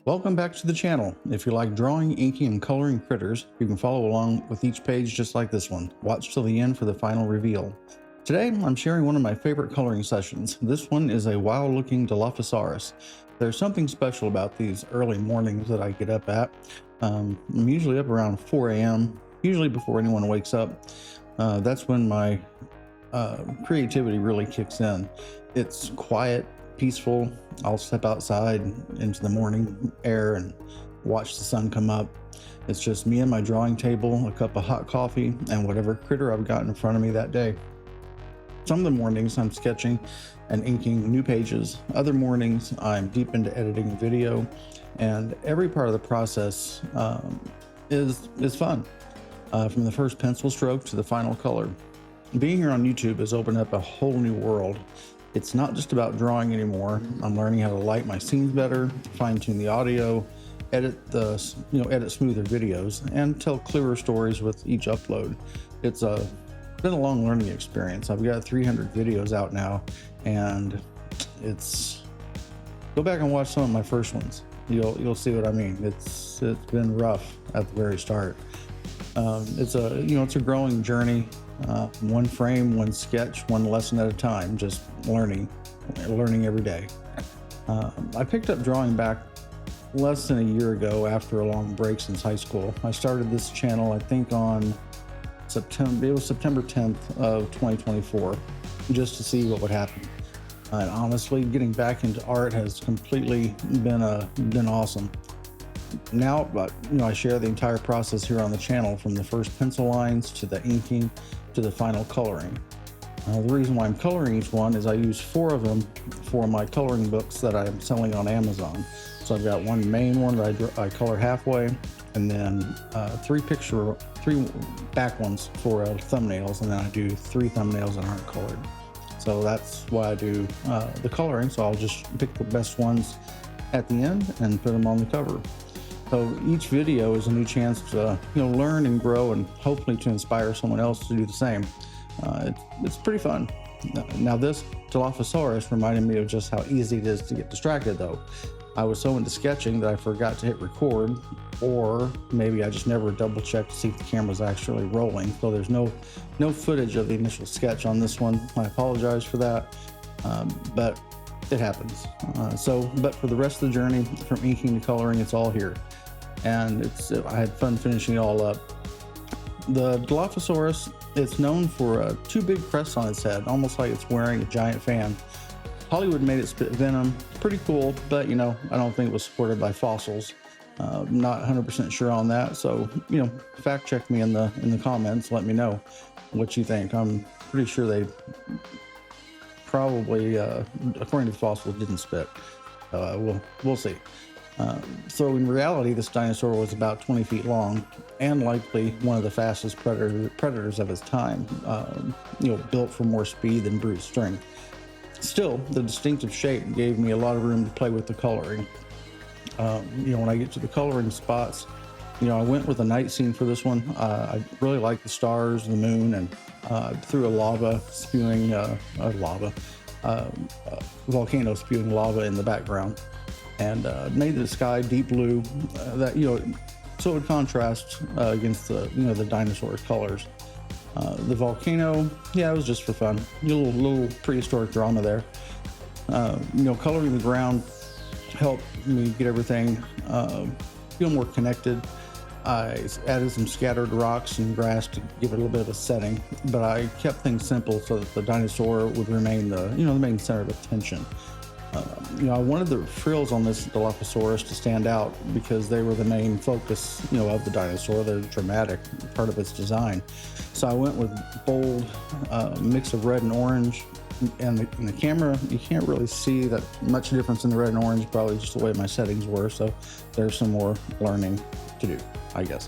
Welcome back to the channel. If you like drawing, inking, and coloring critters, you can follow along with each page just like this one. Watch till the end for the final reveal. Today, I'm sharing one of my favorite coloring sessions. This one is a wild-looking Dilophosaurus. There's something special about these early mornings that I get up at. I'm usually up around 4 a.m., usually before anyone wakes up. That's when my creativity really kicks in. It's quiet, peaceful. I'll step outside into the morning air and watch the sun come up. It's just me and my drawing table, a cup of hot coffee, and whatever critter I've got in front of me that day. Some of the mornings I'm sketching and inking new pages. Other mornings I'm deep into editing video, and every part of the process is fun. From the first pencil stroke to the final color. Being here on YouTube has opened up a whole new world. It's not just about drawing anymore. I'm learning how to light my scenes better, fine-tune the audio, edit smoother videos, and tell clearer stories with each upload. It's been a long learning experience. I've got 300 videos out now, and go back and watch some of my first ones. You'll see what I mean. It's been rough at the very start. It's a growing journey. One frame, one sketch, one lesson at a time, just learning every day. I picked up drawing back less than a year ago after a long break since high school. I started this channel, I think on September 10th of 2024, just to see what would happen. And honestly, getting back into art has completely been awesome. Now, I share the entire process here on the channel, from the first pencil lines to the inking to the final coloring. The reason why I'm coloring each one is I use 4 of them for my coloring books that I'm selling on Amazon. So I've got one main one that I color halfway, and then 3 back ones for thumbnails, and then I do 3 thumbnails that aren't colored. So that's why I do the coloring. So I'll just pick the best ones at the end and put them on the cover. So each video is a new chance to learn and grow, and hopefully to inspire someone else to do the same. It's pretty fun. Now this Dilophosaurus reminded me of just how easy it is to get distracted though. I was so into sketching that I forgot to hit record, or maybe I just never double checked to see if the camera's actually rolling. So there's no footage of the initial sketch on this one. I apologize for that, but it happens. But for the rest of the journey, from inking to coloring, it's all here. And I had fun finishing it all up. The Dilophosaurus, it's known for 2 big crests on its head, almost like it's wearing a giant fan. Hollywood made it spit venom. Pretty cool, but I don't think it was supported by fossils. Not 100% sure on that, so fact check me in the comments. Let me know what you think. I'm pretty sure they probably, according to fossils, didn't spit. We'll see. So in reality, this dinosaur was about 20 feet long, and likely one of the fastest predators of its time. Built for more speed than brute strength. Still, the distinctive shape gave me a lot of room to play with the coloring. When I get to the coloring spots, I went with a night scene for this one. I really like the stars, the moon, and threw a volcano spewing lava in the background, and made the sky deep blue, so it would contrast against the dinosaur colors. The volcano, it was just for fun. A little prehistoric drama there. Coloring the ground helped me get everything feel more connected. I added some scattered rocks and grass to give it a little bit of a setting, but I kept things simple so that the dinosaur would remain the main center of attention. I wanted the frills on this Dilophosaurus to stand out because they were the main focus, of the dinosaur, the dramatic part of its design. So I went with bold mix of red and orange. And in the camera, you can't really see that much difference in the red and orange, probably just the way my settings were. So there's some more learning to do, I guess.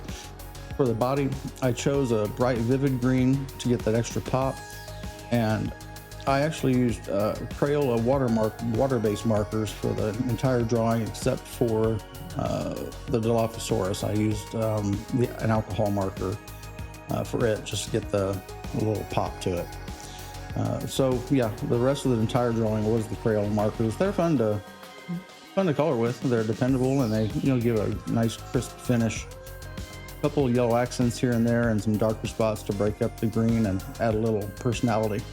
For the body, I chose a bright, vivid green to get that extra pop. And I actually used Crayola water-based markers for the entire drawing, except for the Dilophosaurus. I used an alcohol marker for it, just to get the little pop to it. The rest of the entire drawing was the Crayola markers. They're fun to fun to color with. They're dependable and they, give a nice crisp finish. A couple of yellow accents here and there and some darker spots to break up the green and add a little personality.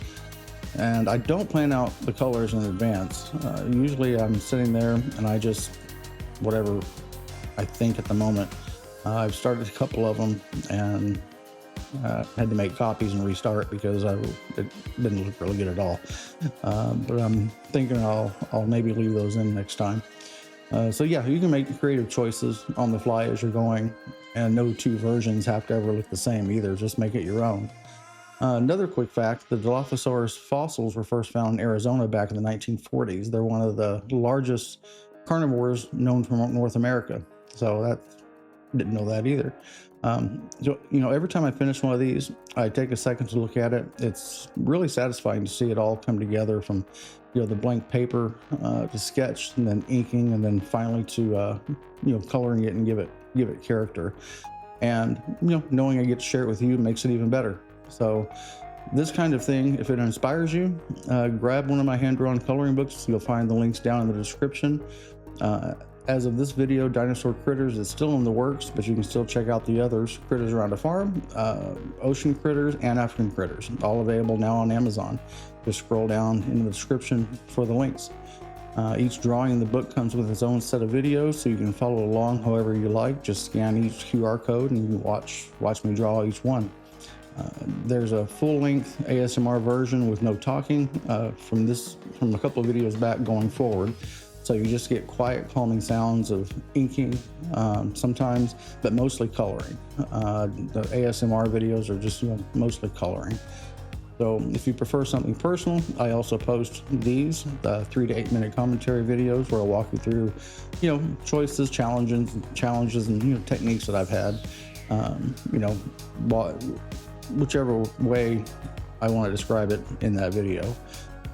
And I don't plan out the colors in advance. Usually I'm sitting there and I just, whatever I think at the moment. I've started a couple of them and had to make copies and restart because it didn't look really good at all. But I'm thinking I'll maybe leave those in next time. So yeah, you can make creative choices on the fly as you're going, and no two versions have to ever look the same either. Just make it your own. Another quick fact, the Dilophosaurus fossils were first found in Arizona back in the 1940s. They're one of the largest carnivores known from North America. So that didn't know that either. So, every time I finish one of these, I take a second to look at it. It's really satisfying to see it all come together from, the blank paper to sketch and then inking and then finally to, coloring it and give it character. And, knowing I get to share it with you makes it even better. So this kind of thing, if it inspires you, grab one of my hand-drawn coloring books. You'll find the links down in the description. As of this video, Dinosaur Critters is still in the works, but you can still check out the others. Critters Around a Farm, Ocean Critters, and African Critters, all available now on Amazon. Just scroll down in the description for the links. Each drawing in the book comes with its own set of videos, so you can follow along however you like. Just scan each QR code and you can watch me draw each one. There's a full-length ASMR version with no talking from a couple of videos back going forward. So you just get quiet, calming sounds of inking sometimes, but mostly coloring. The ASMR videos are just mostly coloring. So if you prefer something personal, I also post these 3 to 8 minute commentary videos where I'll walk you through, choices, challenges, and techniques that I've had. Whichever way I want to describe it in that video.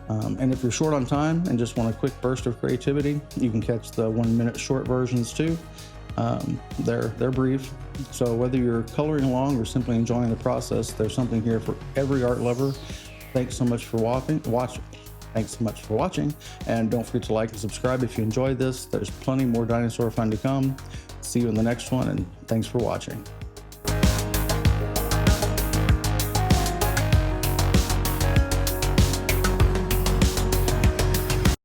And if you're short on time and just want a quick burst of creativity, you can catch the 1 minute short versions too. They're brief. So whether you're coloring along or simply enjoying the process, there's something here for every art lover. Thanks so much for watching. Thanks so much for watching. And don't forget to like and subscribe if you enjoyed this. There's plenty more dinosaur fun to come. See you in the next one, and thanks for watching.